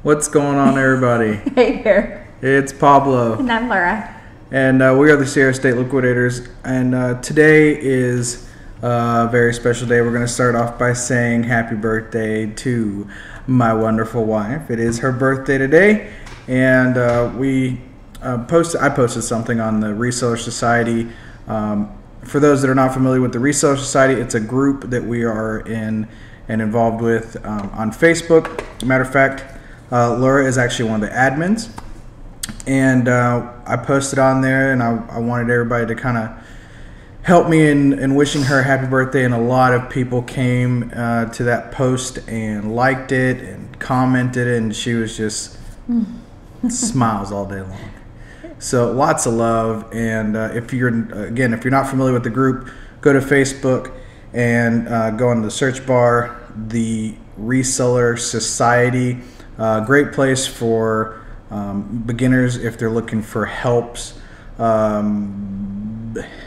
What's going on, everybody? Hey there. It's Pablo. And I'm Laura. And we are the Sierra State Liquidators. And today is a very special day. We're going to start off by saying happy birthday to my wonderful wife. It is her birthday today. And I posted something on the Reseller Society. For those that are not familiar with the Reseller Society, it's a group that we are in and involved with on Facebook. Matter of fact, Laura is actually one of the admins. And I posted on there, and I wanted everybody to kind of help me in wishing her a happy birthday. And a lot of people came to that post and liked it and commented it, and she was just smiles all day long. So lots of love. And if you're not familiar with the group, go to Facebook and go in the search bar, the Reseller Society. Great place for beginners if they're looking for helps.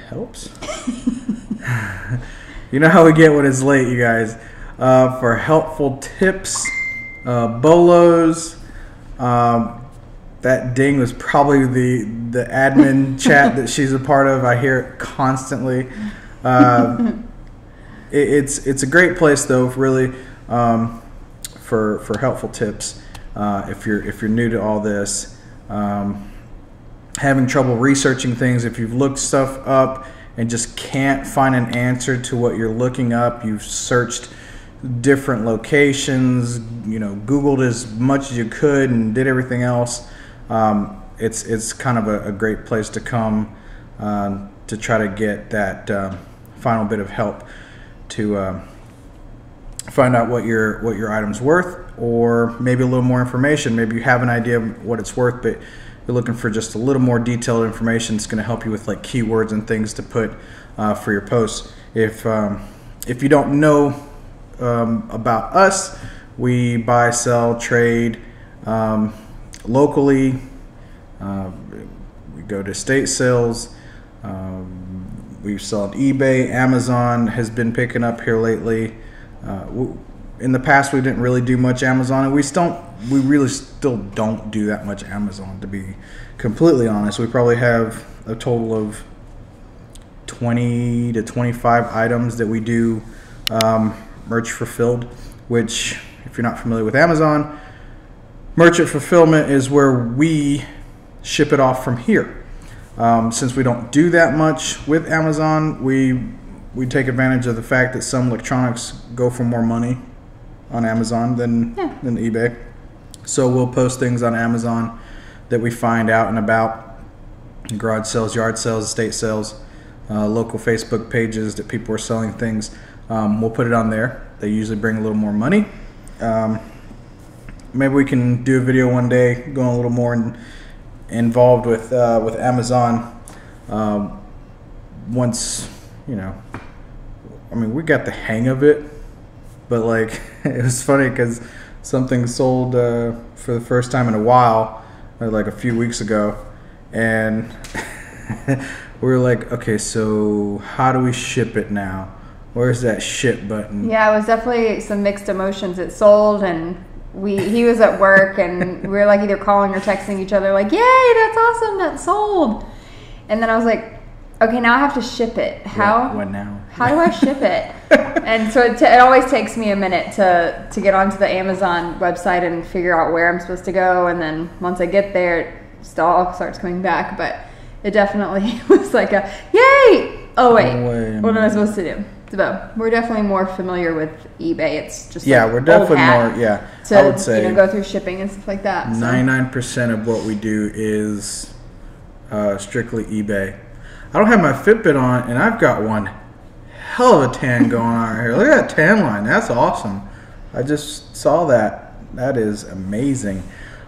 Helps? You know how we get when it's late, you guys. For helpful tips, bolos. That ding was probably the admin chat that she's a part of. I hear it constantly. It's a great place though, really, for helpful tips. If you're new to all this, having trouble researching things, if you've looked stuff up and just can't find an answer to what you're looking up, you've searched different locations, Googled as much as you could and did everything else. It's kind of a great place to come to try to get that final bit of help to find out what your item's worth, or maybe a little more information. Maybe you have an idea of what it's worth, but you're looking for just a little more detailed information. It's going to help you with like keywords and things to put for your posts. If you don't know about us, we buy, sell, trade locally. We go to estate sales. We sell on eBay. Amazon has been picking up here lately. In the past, we didn't really do much Amazon, and we really still don't do that much Amazon, to be completely honest. We probably have a total of 20 to 25 items that we do merch fulfilled, which, if you're not familiar with Amazon, merchant fulfillment is where we ship it off from here. Since we don't do that much with Amazon, we take advantage of the fact that some electronics go for more money on Amazon than eBay. So we'll post things on Amazon that we find out and about: garage sales, yard sales, estate sales, local Facebook pages that people are selling things. We'll put it on there. They usually bring a little more money. Maybe we can do a video one day going a little more involved with Amazon once, we got the hang of it. But like, it was funny because something sold for the first time in a while, like a few weeks ago, and we were like, okay, so how do we ship it now? Where's that ship button? Yeah, it was definitely some mixed emotions. It sold, and he was at work, and we were like either calling or texting each other like, yay, that's awesome, that sold. And then I was like, okay, now I have to ship it. How? What now? How do I ship it? And so it always takes me a minute to get onto the Amazon website and figure out where I'm supposed to go. And then once I get there, it still all starts coming back. But it definitely was like a, yay! Oh, wait. What am I supposed to do? So we're definitely more familiar with eBay. It's just we're definitely more, I would say, go through shipping and stuff like that. 99% of what we do is strictly eBay. I don't have my Fitbit on, and I've got one hell of a tan going on right here. Look at that tan line. That's awesome. I just saw that. That is amazing.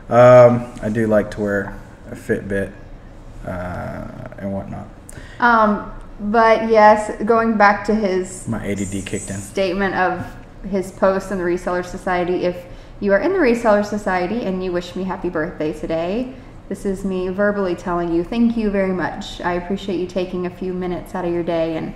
I do like to wear a Fitbit and whatnot. But yes, going back to his my ADD kicked in statement of his post in the Reseller Society. If you are in the Reseller Society and you wish me happy birthday today, this is me verbally telling you thank you very much. I appreciate you taking a few minutes out of your day and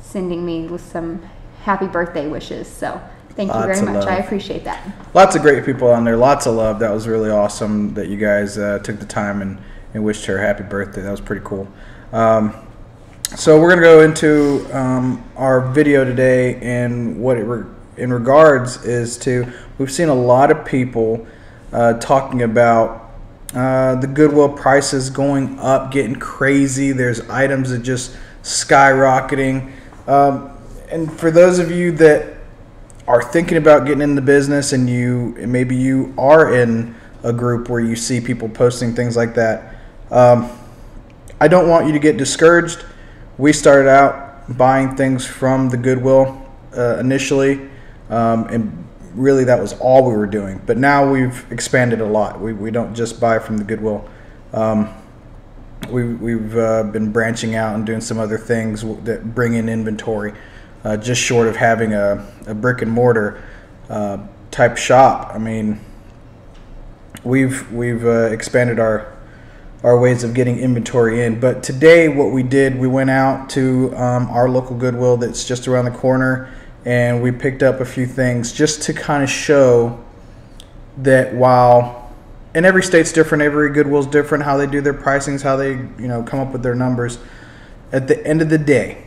sending me with some happy birthday wishes. So Thank you very much. I appreciate that. Lots of great people on there. Lots of love. That was really awesome that you guys took the time and wished her happy birthday. That was pretty cool. So we're going to go into our video today, and what in regards is to, we've seen a lot of people talking about the Goodwill prices going up, getting crazy. There's items that just skyrocketing. And for those of you that are thinking about getting in the business, and maybe you are in a group where you see people posting things like that, I don't want you to get discouraged. We started out buying things from the Goodwill initially, and really that was all we were doing. But now we've expanded a lot. We don't just buy from the Goodwill. We've been branching out and doing some other things that bring in inventory, just short of having a brick and mortar type shop. I mean, we've expanded our ways of getting inventory in. But today what we did, we went out to our local Goodwill that's just around the corner, and we picked up a few things just to kind of show that while, and every state's different, every Goodwill's different, how they do their pricings, how they come up with their numbers. At the end of the day,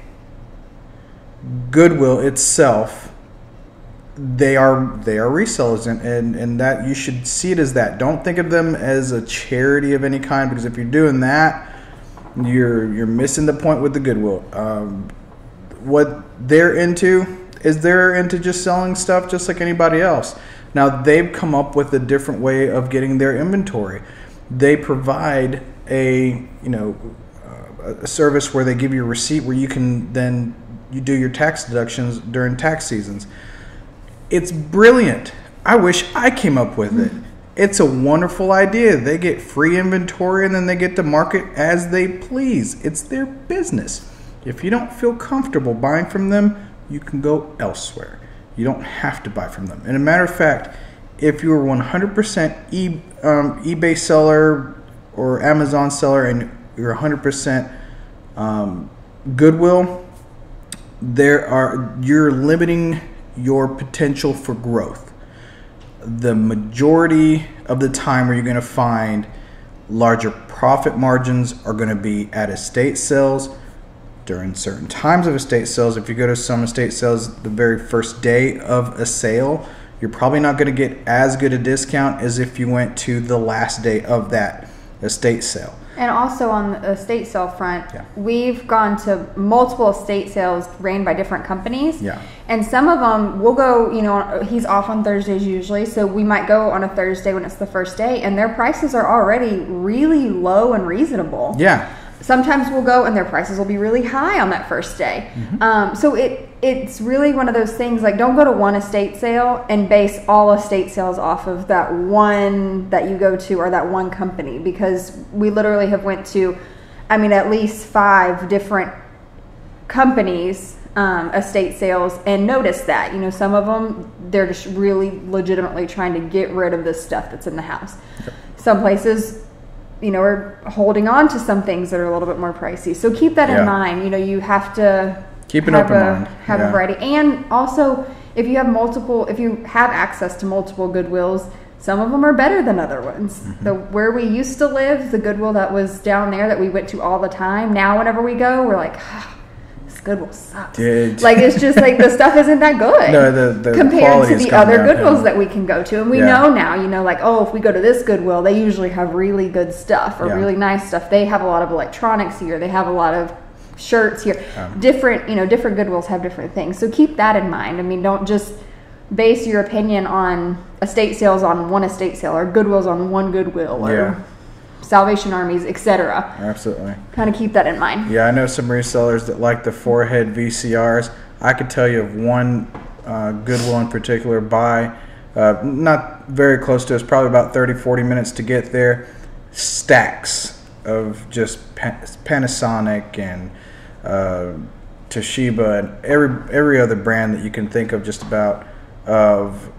Goodwill itself, they are resellers, and that you should see it as that. Don't think of them as a charity of any kind, because if you're doing that, you're missing the point with the Goodwill. What they're into is they're into just selling stuff just like anybody else. Now they've come up with a different way of getting their inventory. They provide a service where they give you a receipt where you can then do your tax deductions during tax seasons. It's brilliant. I wish I came up with it. It's a wonderful idea. They get free inventory, and then they get to market as they please. It's their business. If you don't feel comfortable buying from them, you can go elsewhere. You don't have to buy from them. And a matter of fact, if you're 100% eBay seller or Amazon seller, and you're 100% Goodwill, you're limiting your potential for growth. The majority of the time where you're going to find larger profit margins are going to be at estate sales during certain times of estate sales. If you go to some estate sales the very first day of a sale, you're probably not going to get as good a discount as if you went to the last day of that estate sale. And also on the estate sale front, we've gone to multiple estate sales ran by different companies. Yeah. And some of them we'll go, he's off on Thursdays usually, so we might go on a Thursday when it's the first day, and their prices are already really low and reasonable. Yeah. Sometimes we'll go and their prices will be really high on that first day. Mm-hmm. So it's really one of those things, like, don't go to one estate sale and base all estate sales off of that one that you go to or that one company, because we literally have went to, at least 5 different companies, estate sales, and noticed that, some of them, they're just really legitimately trying to get rid of this stuff that's in the house. Okay. Some places, we're holding on to some things that are a little bit more pricey. So keep that in mind. You have to keep an open mind. Have a variety. And also, if you have access to multiple Goodwills, some of them are better than other ones. Mm-hmm. Where we used to live, the Goodwill that was down there that we went to all the time, now whenever we go, we're like, this Goodwill sucks. Like, it's just like the stuff isn't that good. No, the compared to the other Goodwills that we can go to. And we know now, if we go to this Goodwill, they usually have really good stuff or really nice stuff. They have a lot of electronics here. They have a lot of shirts here. Different Goodwills have different things. So keep that in mind. Don't just base your opinion on estate sales on one estate sale, or Goodwills on one Goodwill, or Salvation Armies, etc. Absolutely. Kind of keep that in mind. Yeah, I know some resellers that like the 4-head VCRs. I could tell you of one Goodwill in particular, not very close to us, probably about 30-40 minutes to get there. Stacks of just Panasonic and Toshiba and every other brand that you can think of, just about, of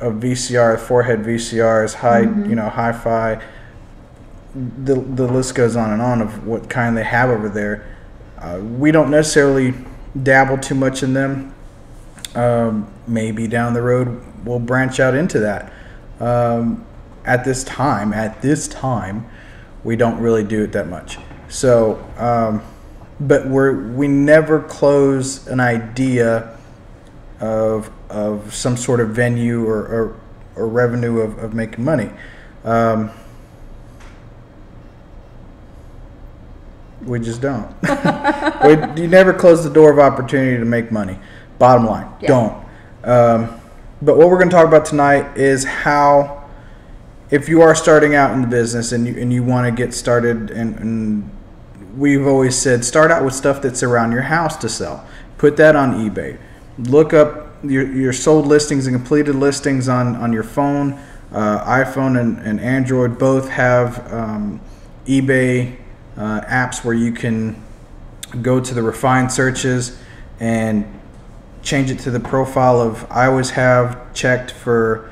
VCR, 4-head VCRs, hi-fi. The list goes on and on of what kind they have over there. We don't necessarily dabble too much in them. Maybe down the road we'll branch out into that. At this time, we don't really do it that much. So, but we never close an idea of some sort of venue or revenue of making money. We just don't. You never close the door of opportunity to make money. Bottom line, don't. But what we're going to talk about tonight is how, if you are starting out in the business and you want to get started, and we've always said start out with stuff that's around your house to sell. Put that on eBay. Look up your sold listings and completed listings on your phone. iPhone and Android both have eBay apps where you can go to the refined searches and change it to the profile of, I always have checked for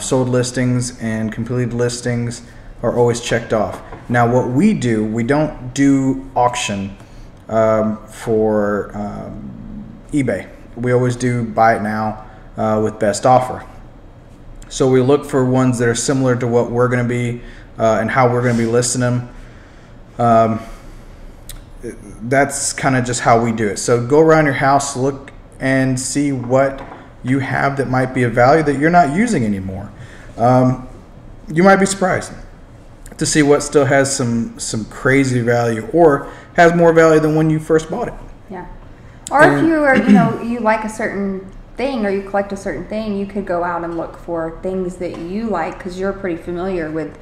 sold listings, and completed listings are always checked off. Now what we do, we don't do auction for eBay. We always do buy it now with best offer. So we look for ones that are similar to what we're going to be and how we're going to be listing them. That's kind of just how we do it. So go around your house, look and see what you have that might be of value that you're not using anymore. You might be surprised to see what still has some crazy value or has more value than when you first bought it. Yeah. Or if you are, you like a certain thing or you collect a certain thing, you could go out and look for things that you like because you're pretty familiar with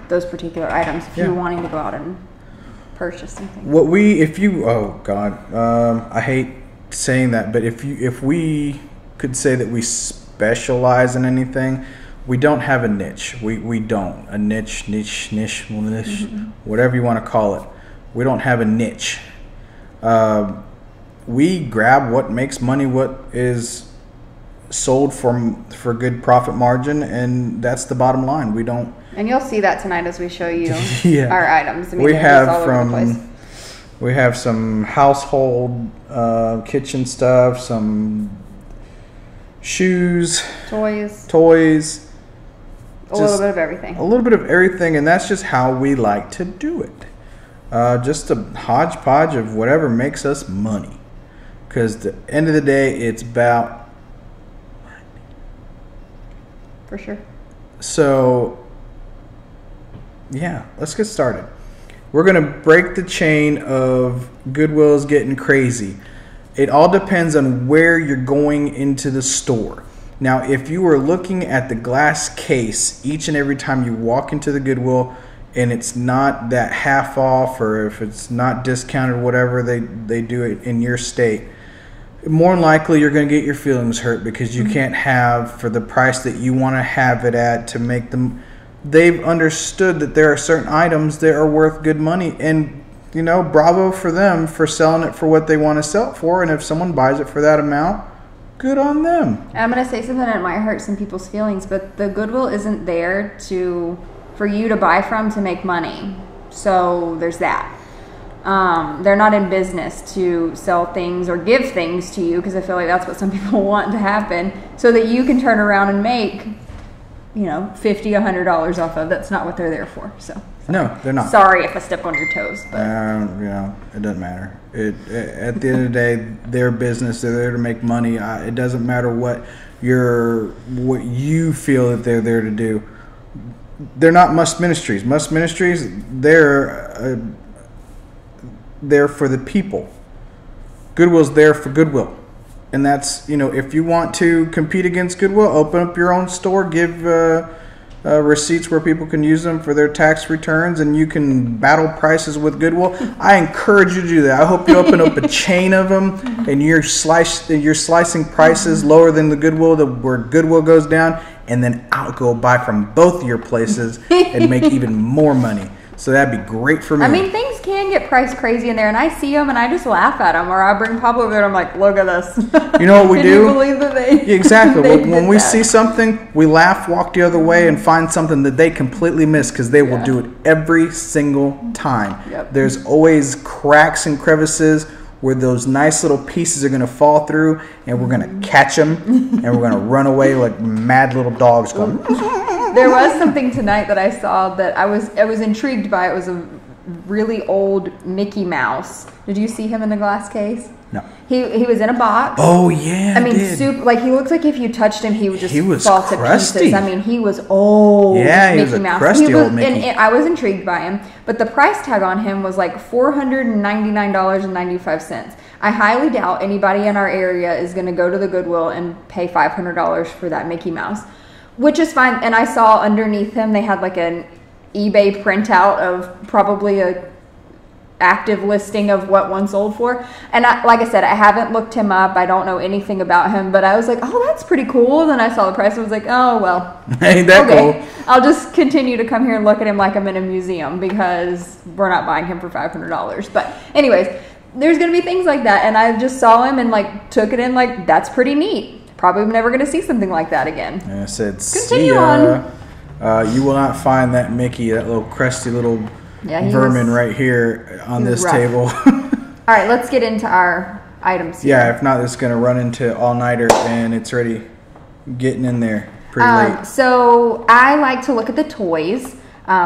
those particular items if you're wanting to go out and purchase something. I hate saying that, but if we could say that we specialize in anything, we don't have a niche. We don't. A niche, whatever you want to call it. We don't have a niche. We grab what makes money, what is sold for good profit margin, and that's the bottom line. We don't. And you'll see that tonight as we show you our items. We have some household kitchen stuff, some shoes, toys, a little bit of everything. A little bit of everything, and that's just how we like to do it. Just a hodgepodge of whatever makes us money. Because at the end of the day, it's about money. For sure. So, yeah, let's get started. We're going to break the chain of Goodwill's getting crazy. It all depends on where you're going into the store. Now, if you are looking at the glass case each and every time you walk into the Goodwill and it's not that half off, or if it's not discounted, whatever they do it in your state, more than likely you're going to get your feelings hurt because you can't have for the price that you want to have it at to make them. They've understood that there are certain items that are worth good money, and bravo for them for selling it for what they want to sell it for. And if someone buys it for that amount, good on them. I'm going to say something that might hurt some people's feelings, but the Goodwill isn't there for you to buy from to make money. So there's that. They're not in business to sell things or give things to you, because I feel like that's what some people want to happen, so that you can turn around and make $50, $100 off of. That's not what they're there for. So no, they're not. Sorry if I step on your toes, but it doesn't matter. At the end of the day, their business. They're there to make money. It doesn't matter what you feel that they're there to do. They're not Must Ministries. Must Ministries, they're for the people. Goodwill's there for Goodwill. And that's, if you want to compete against Goodwill, open up your own store, give receipts where people can use them for their tax returns, and you can battle prices with Goodwill. I encourage you to do that. I hope you open up a chain of them, and you're slicing prices lower than the Goodwill, where Goodwill goes down, and then I'll go buy from both of your places and make even more money. So that'd be great for me. I mean, things can get priced crazy in there, and I see them and I just laugh at them. Or I bring Pablo over and I'm like, look at this. You know what we do? Can you believe that they exactly. When we see something, we laugh, walk the other way, and find something that they completely miss, because they will do it every single time. Yep. There's always cracks and crevices where those nice little pieces are going to fall through, and we're going to catch them, and we're going to run away like mad little dogs going. There was something tonight that I saw that I was intrigued by. It was a really old Mickey Mouse. Did you see him in the glass case? No. He was in a box. Oh yeah. I mean, super, like he looked like if you touched him, he would just was fall crusty. to pieces. I mean, he was old. Yeah, he Mickey was a Mouse. crusty old Mickey. And I was intrigued by him, but the price tag on him was like $499.95. I highly doubt anybody in our area is going to go to the Goodwill and pay $500 for that Mickey Mouse, which is fine. And I saw underneath him they had like an eBay printout of probably a active listing of what one sold for, and like I said, I haven't looked him up. I don't know anything about him, but I was like, oh, that's pretty cool. Then I saw the price and was like, oh well, ain't that cool? I'll just continue to come here and look at him like I'm in a museum, because we're not buying him for $500. But anyways, there's gonna be things like that, and I just saw him and like took it in like, that's pretty neat. Probably never gonna see something like that again. And I said, continue on. You will not find that Mickey, that little crusty little vermin right here on this table. All right, let's get into our items here. Yeah, if not, it's going to run into all-nighter, and it's already getting in there pretty late. So I like to look at the toys.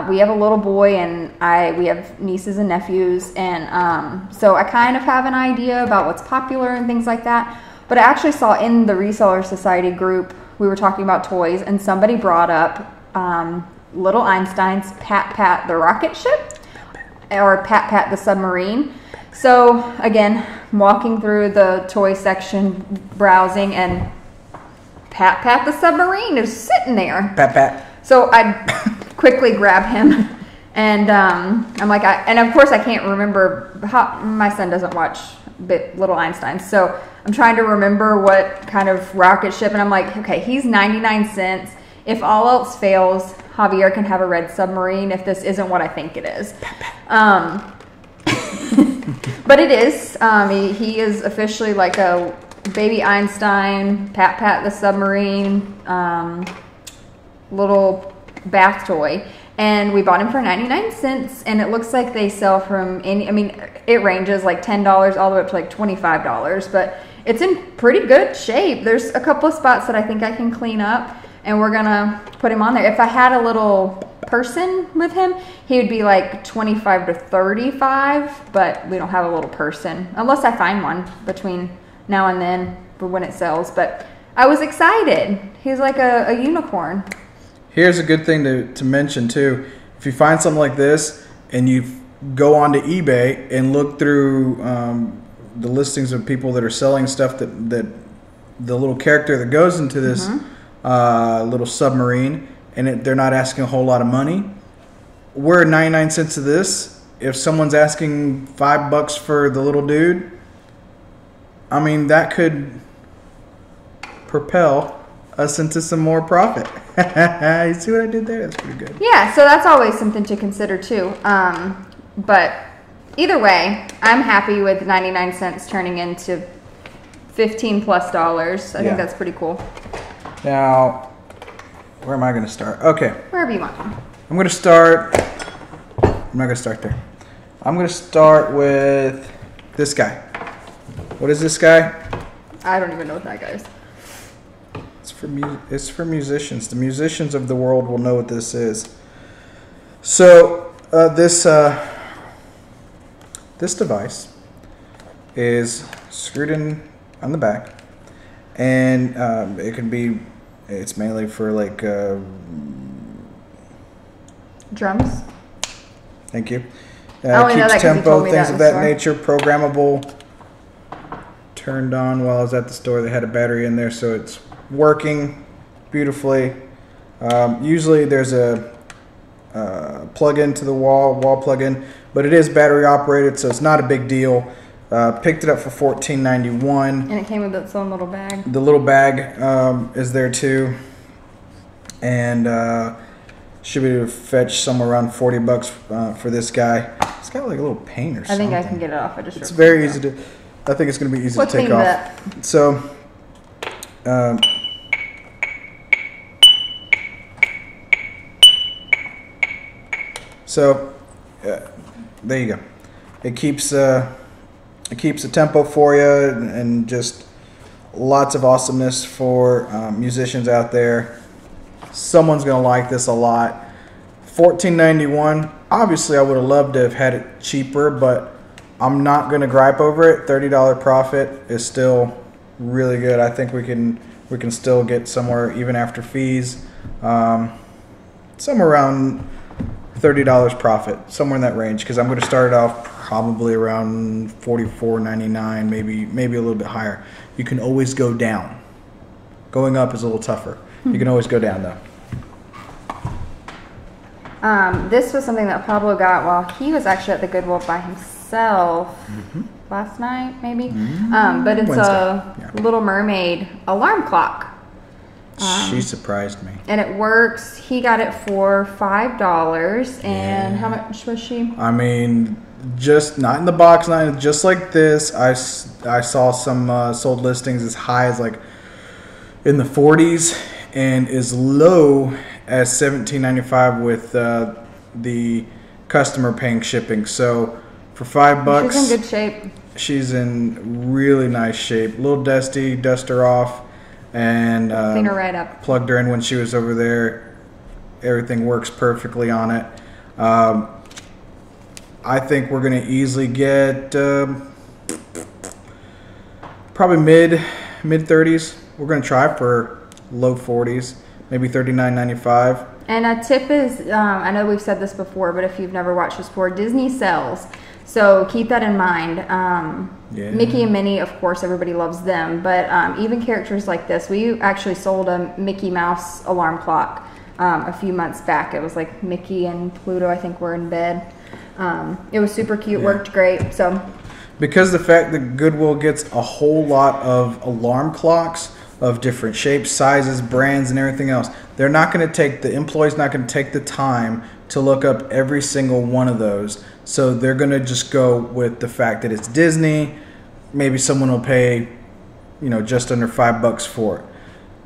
We have a little boy, and we have nieces and nephews, and so I kind of have an idea about what's popular and things like that. But I actually saw in the Reseller Society group, we were talking about toys, and somebody brought up Little Einstein's Pat Pat the rocket ship, or Pat Pat the submarine. So again, I'm walking through the toy section, browsing, and Pat Pat the submarine is sitting there. Pat Pat. So I quickly grab him, and I'm like, and of course I can't remember. My son doesn't watch Little Einstein, so I'm trying to remember what kind of rocket ship, and I'm like, okay, he's 99 cents. If all else fails, Javier can have a red submarine if this isn't what I think it is. But it is. He is officially like a baby Einstein, Pat Pat the submarine, little bath toy. And we bought him for 99 cents, and it looks like they sell from it ranges like $10 all the way up to like $25, but it's in pretty good shape. There's a couple of spots that I think I can clean up, and we're gonna put him on there. If I had a little person with him, he would be like 25 to 35, but we don't have a little person unless I find one between now and then for when it sells. But I was excited. He's like a unicorn. Here's a good thing to mention too. If you find something like this and you go onto eBay and look through the listings of people that are selling stuff that the little character that goes into this little submarine, and they're not asking a whole lot of money. We're 99 cents of this. If someone's asking $5 for the little dude, I mean, that could propel us into some more profit. You see what I did there? That's pretty good. Yeah, so that's always something to consider too. But either way, I'm happy with 99 cents turning into $15+ plus. I think that's pretty cool. Now, where am I going to start? Okay. Wherever you want. I'm not going to start there. I'm going to start with this guy. What is this guy? I don't even know what that guy is. It's for musicians. The musicians of the world will know what this is. So this device is screwed in on the back, and it's mainly for like drums. Thank you. Keeps tempo, things of that nature. Programmable. Turned on while I was at the store. They had a battery in there, so it's working beautifully. Usually there's a plug-in to the wall plug-in, but it is battery operated, so it's not a big deal. Picked it up for $14.91. And it came with its own little bag. The little bag is there too, and should be able to fetch somewhere around $40 for this guy. It's got like a little paint or something. I think I can get it off. It's very easy to. I think it's going to be easy to take off. That? So. There you go. It keeps It keeps the tempo for you, and just lots of awesomeness for musicians out there. Someone's gonna like this a lot. $14.91. Obviously, I would have loved to have had it cheaper, but I'm not gonna gripe over it. $30 profit is still really good. I think we can still get somewhere even after fees, somewhere around $30 profit, somewhere in that range. Because I'm going to start it off probably around $44.99, maybe a little bit higher. You can always go down. Going up is a little tougher. You can always go down though. This was something that Pablo got while he was actually at the Goodwill by himself last night, maybe. But it's a Little Mermaid alarm clock. She surprised me. And it works. He got it for $5. And how much was she? I mean, just not in the box, just like this. I saw some sold listings as high as like in the 40s and as low as $17.95 with the customer paying shipping. So for $5, she's in good shape. She's in really nice shape. A little dusty, dust her off, and clean her right up. Plugged her in when she was over there. Everything works perfectly on it. I think we're going to easily get probably mid 30s. We're going to try for low 40s, maybe $39.95. And a tip is, I know we've said this before, but if you've never watched this before, Disney sells. So keep that in mind. Mickey and Minnie, of course, everybody loves them. But even characters like this, we actually sold a Mickey Mouse alarm clock a few months back. It was like Mickey and Pluto, I think, were in bed. It was super cute, worked great. So, because the fact that Goodwill gets a whole lot of alarm clocks of different shapes, sizes, brands, and everything else, they're not going to take, the employee's not going to take the time to look up every single one of those. So they're going to just go with the fact that it's Disney. Maybe someone will pay, just under $5 for it.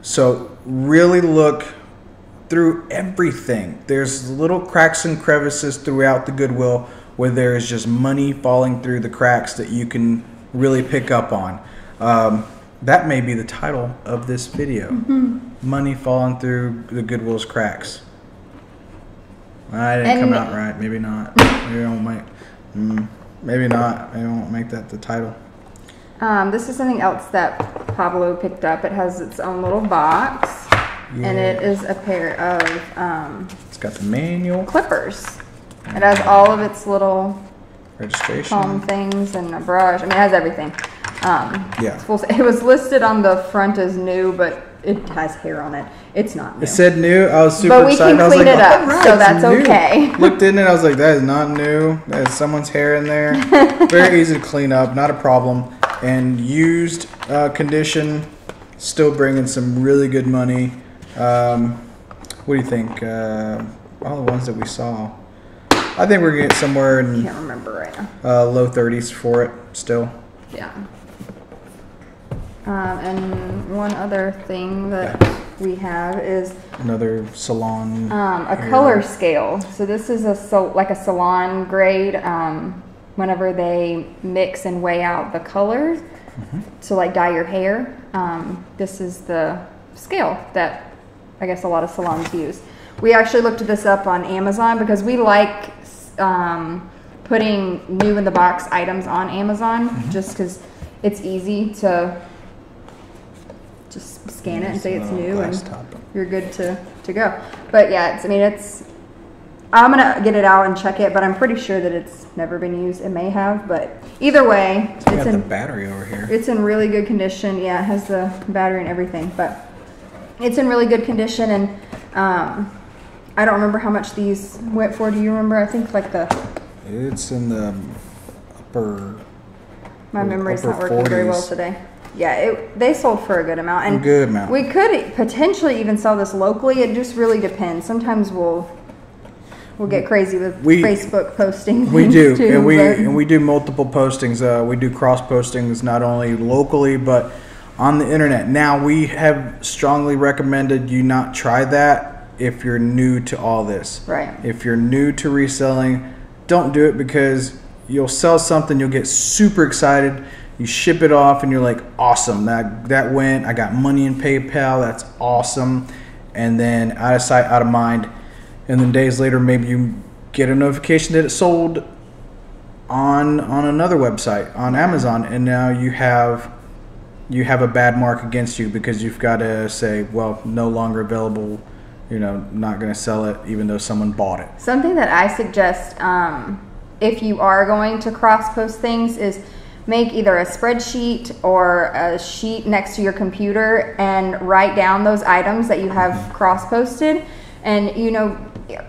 So really look through everything. There's little cracks and crevices throughout the Goodwill where there is just money falling through the cracks that you can really pick up on. That may be the title of this video. Money falling through the Goodwill's cracks. I didn't come out right. Maybe not. Maybe I won't make. Maybe not. Maybe I won't make that the title. This is something else that Pablo picked up. It has its own little box, and it is a pair of. It's got the manual. Clippers. It has all of its little registration comb things and a brush. I mean, it has everything. It's full, it was listed on the front as new, but it has hair on it. It's not new. It said new. I was super excited. But we can clean it up, so that's okay. Looked in it. I was like, that is not new. That is someone's hair in there. Very easy to clean up. Not a problem. And used condition, still bringing some really good money. What do you think? All the ones that we saw. I think we're going to get somewhere in... I can't remember right now. Low 30s for it still. Yeah. And one other thing that we have is another salon. A color scale. So this is like a salon grade. Whenever they mix and weigh out the colors, to like dye your hair, this is the scale that I guess a lot of salons use. We actually looked this up on Amazon because we like putting new in the box items on Amazon just because it's easy to just scan it and say it's new and you're good to go. But yeah, I'm gonna get it out and check it, but I'm pretty sure that it's never been used. It may have, but either way, it's in the battery over here. It's in really good condition. Yeah, it has the battery and everything, but it's in really good condition. And I don't remember how much these went for. Do you remember? I think like it's in the upper. My memory's not working 40s. Very well today. Yeah, they sold for a good amount. And a good amount. We could potentially even sell this locally. It just really depends. Sometimes we'll get crazy with Facebook posting. We do, too, and we do multiple postings. We do cross postings not only locally but on the internet. Now we have strongly recommended you not try that if you're new to all this. Right. If you're new to reselling, don't do it because you'll sell something, you'll get super excited, you ship it off, and you're like, awesome, that went, I got money in PayPal, that's awesome. And then out of sight, out of mind. And then days later, maybe you get a notification that it sold on another website, on Amazon, and now you have a bad mark against you because you've got to say, well, no longer available, not going to sell it even though someone bought it. Something that I suggest if you are going to cross-post things is make either a spreadsheet or a sheet next to your computer and write down those items that you have cross-posted, and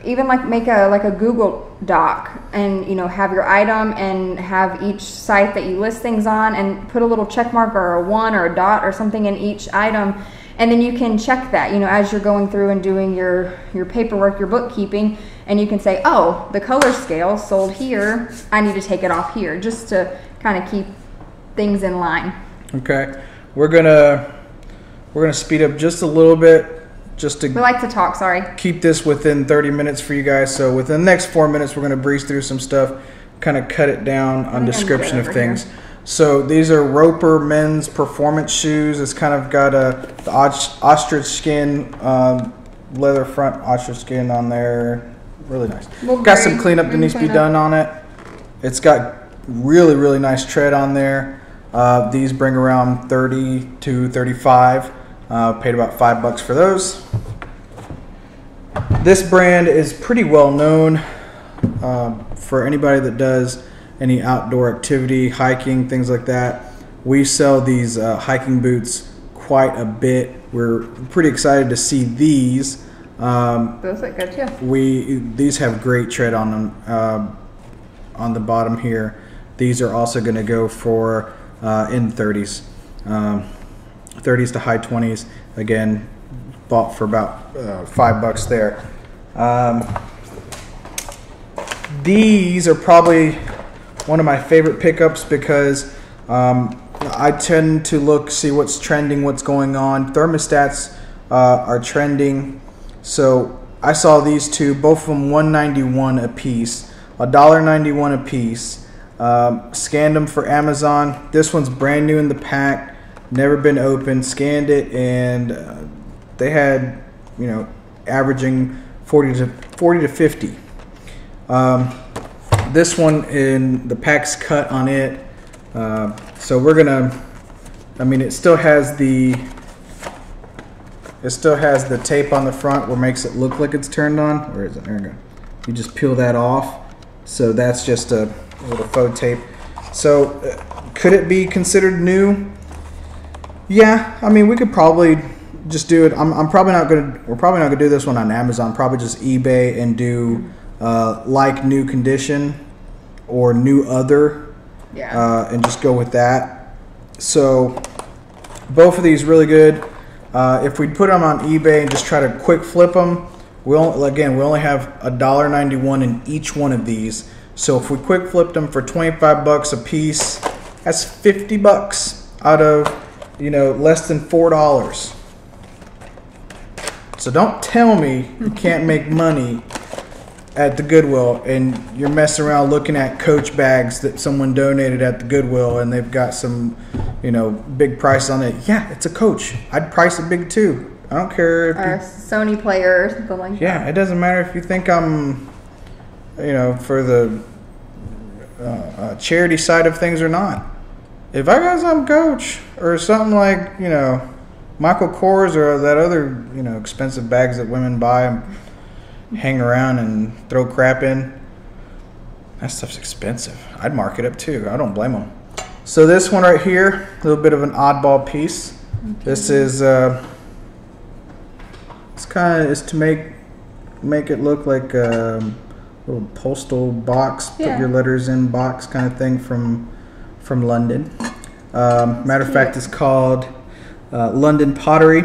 even like make a Google Doc and have your item and have each site that you list things on and put a little check mark or a 1 or a dot or something in each item, and then you can check that as you're going through and doing your paperwork, your bookkeeping, and you can say, oh, the color scale sold here, I need to take it off here, just to kind of keep things in line. Okay, we're gonna speed up just a little bit. We like to talk, sorry. Keep this within 30 minutes for you guys. So within the next 4 minutes, we're going to breeze through some stuff, kind of cut it down on description of things. Here. So these are Roper men's performance shoes. It's kind of got the ostrich skin, leather front ostrich skin on there. Really nice. Got some cleanup that needs to be done on it. It's got really, really nice tread on there. These bring around 30 to 35. Paid about $5 for those. This brand is pretty well known for anybody that does any outdoor activity, hiking, things like that. We sell these hiking boots quite a bit. We're pretty excited to see these. Those look good too. These have great tread on them on the bottom here. These are also going to go for in 30s. 30s to high 20s. Again, bought for about $5 there. These are probably one of my favorite pickups because I tend to see what's trending, what's going on. Thermostats are trending. So I saw these two, both of them $1.91 a piece, $1.91 a piece. Scanned them for Amazon. This one's brand new in the pack. Never been opened, scanned it, and they had, averaging 40 to 50. This one in the pack's cut on it, so we're gonna. It still has the tape on the front, what makes it look like it's turned on. Where is it? There we go. You just peel that off. So that's just a little faux tape. So could it be considered new? Yeah, we could probably just do it. We're probably not gonna do this one on Amazon. Probably just eBay and do like new condition or new other, and just go with that. So both of these really good. If we put them on eBay and just try to quick flip them, we only have $1.91 in each one of these. So if we quick flipped them for $25 a piece, that's $50 out of less than $4. So don't tell me you can't make money at the Goodwill and you're messing around looking at Coach bags that someone donated at the Goodwill and they've got some, big price on it. Yeah, it's a Coach. I'd price it big too. I don't care if or a Sony player or something like that. Yeah, it doesn't matter if you think I'm, for the charity side of things or not. If I got some Coach or something like, Michael Kors or that other, expensive bags that women buy and hang around and throw crap in, that stuff's expensive. I'd mark it up too. I don't blame them. So this one right here, a little bit of an oddball piece. Okay. This is, it's to make it look like a little postal box, put your letters in box kind of thing from London. Matter of fact, it's called London Pottery,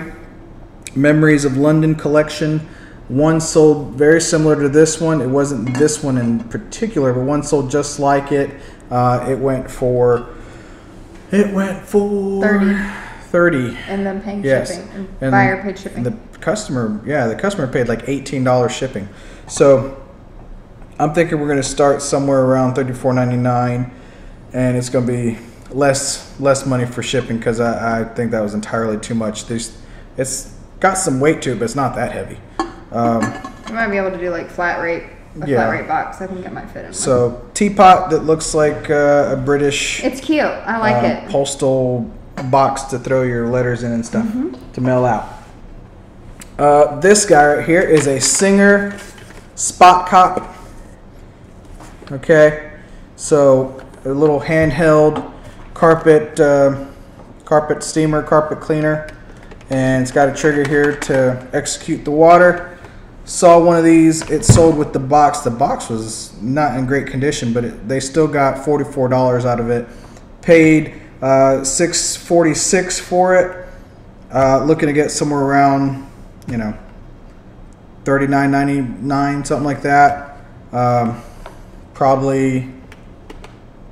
Memories of London Collection. One sold very similar to this one. It wasn't this one in particular, but one sold just like it. It went for 30. And then paying shipping. And buyer paid shipping. The customer paid like $18 shipping. So I'm thinking we're going to start somewhere around $34.99, and it's going to be less money for shipping because I think that was entirely too much. It's got some weight to it, but it's not that heavy. You might be able to do like flat rate box. I think it might fit in. So teapot that looks like a British. It's cute. I like it. Postal box to throw your letters in and stuff to mail out. This guy right here is a Singer Spot Cop. Okay, so a little handheld carpet steamer, carpet cleaner, and it's got a trigger here to execute the water. Saw one of these. It sold with the box. The box was not in great condition, but they still got $44 out of it. Paid $6.46 for it. Looking to get somewhere around, $39.99, something like that. Probably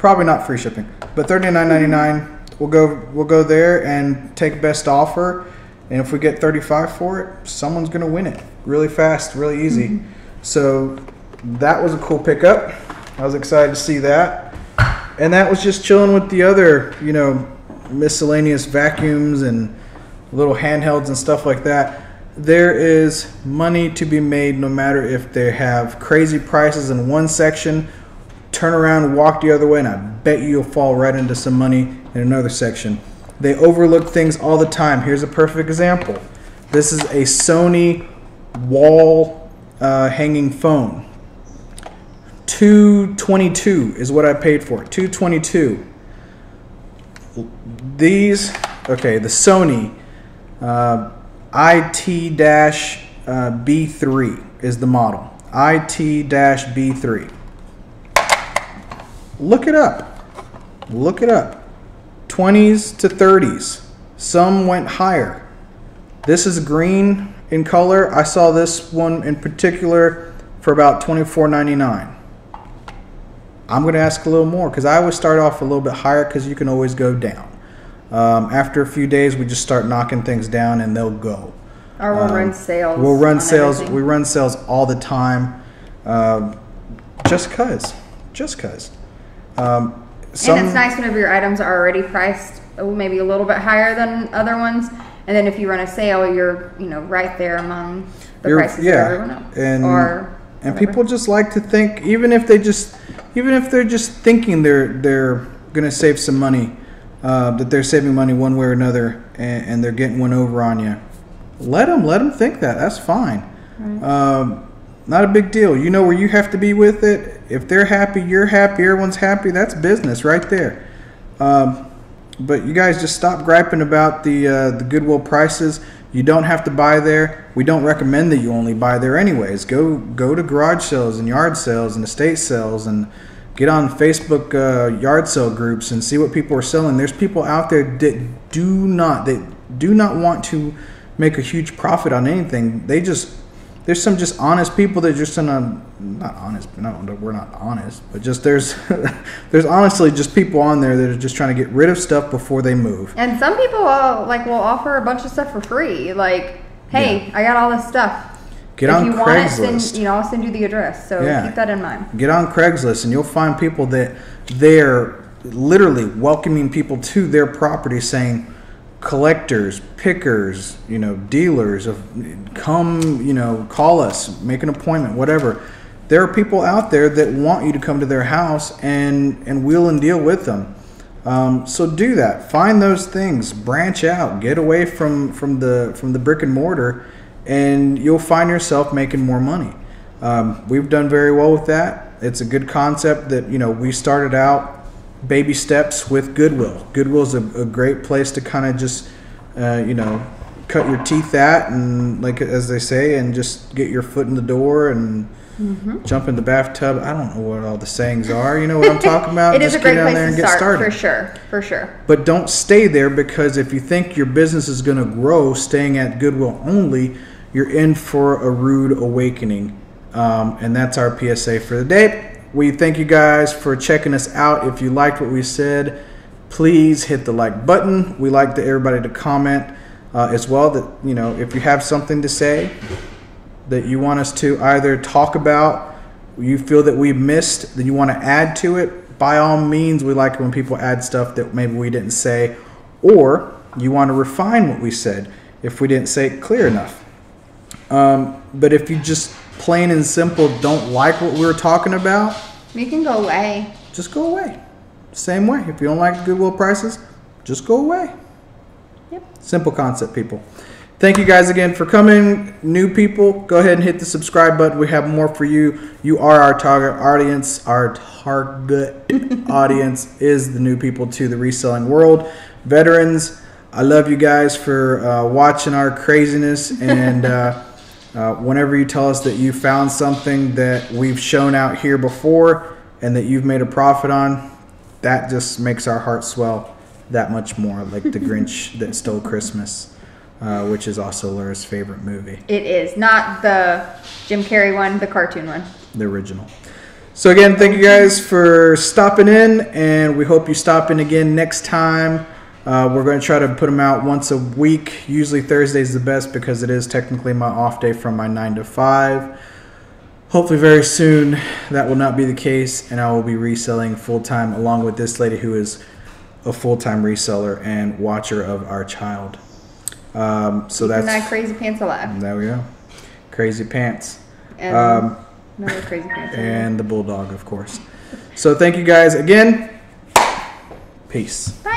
not free shipping, but $39.99. We'll go there and take best offer, and if we get $35 for it, someone's gonna win it really fast, really easy. So that was a cool pickup. I was excited to see that, and that was just chilling with the other, miscellaneous vacuums and little handhelds and stuff like that. There is money to be made no matter if they have crazy prices in one section. Turn around and walk the other way, and I bet you'll fall right into some money in another section. They overlook things all the time. Here's a perfect example. This is a Sony wall hanging phone. $222 is what I paid for it. $222. The Sony IT-B3 is the model. IT-B3. Look it up. 20s to 30s. Some went higher. This is green in color. I saw this one in particular for about $24.99. I'm going to ask a little more because I always start off a little bit higher because you can always go down. After a few days, we just start knocking things down and they'll go. Or we'll run sales. We'll run sales. Everything. We run sales all the time, just cause. And it's nice whenever your items are already priced maybe a little bit higher than other ones, and then if you run a sale, you're right there among the prices of everyone else. And people just like to think, even if they're just thinking they're gonna save some money, that they're saving money one way or another, and they're getting one over on you. Let them think that. That's fine. Right. Not a big deal. You know where you have to be with it. If they're happy, you're happy, everyone's happy. That's business right there. But you guys just stop griping about the Goodwill prices. You don't have to buy there. We don't recommend that you only buy there anyways. Go to garage sales and yard sales and estate sales and get on Facebook yard sale groups and see what people are selling. There's people out there that do not want to make a huge profit on anything. There's some just honest people that just not honest. No, we're not honest, but just there's honestly just people on there that are just trying to get rid of stuff before they move. And some people will offer a bunch of stuff for free. Like, hey, I got all this stuff. Get on Craigslist. Want it, I'll send you the address. So keep that in mind. Get on Craigslist, and you'll find people that they're literally welcoming people to their property, saying, collectors, pickers, dealers, come, call us, make an appointment, whatever. There are people out there that want you to come to their house and wheel and deal with them. So do that. Find those things. Branch out. Get away from the brick and mortar, and you'll find yourself making more money. We've done very well with that. It's a good concept that we started out baby steps with Goodwill. Goodwill is a great place to kind of just cut your teeth at, and as they say, and just get your foot in the door and jump in the bathtub. I don't know what all the sayings are. You know what I'm talking about? It is a great place to start, for sure. But don't stay there, because if you think your business is going to grow staying at Goodwill only, you're in for a rude awakening. And that's our PSA for the day. We thank you guys for checking us out. If you liked what we said, please hit the like button. We like everybody to comment as well, that if you have something to say that you want us to either talk about you feel that we missed, that you want to add to it, by all means, we like it when people add stuff that maybe we didn't say, or you want to refine what we said if we didn't say it clear enough. But if you just plain and simple don't like what we were talking about, you can go away. Just go away. Same way. If you don't like Goodwill prices, just go away. Yep. Simple concept, people. Thank you guys again for coming. New people, go ahead and hit the subscribe button. We have more for you. You are our target audience. Our target audience is the new people to the reselling world. Veterans, I love you guys for watching our craziness. And whenever you tell us that you found something that we've shown out here before and that you've made a profit on, that just makes our heart swell that much more, like the Grinch that stole Christmas. Which is also Laura's favorite movie. It is. Not the Jim Carrey one, the cartoon one. The original. So again, thank you guys for stopping in, and we hope you stop in again next time. We're going to try to put them out once a week. Usually Thursday is the best because it is technically my off day from my 9 to 5. Hopefully very soon that will not be the case, and I will be reselling full-time along with this lady who is a full-time reseller and watcher of our child. So that's that Crazy Pants alive. There we go. Crazy Pants. And another Crazy Pants. And the Bulldog, of course. So thank you guys again. Peace. Bye.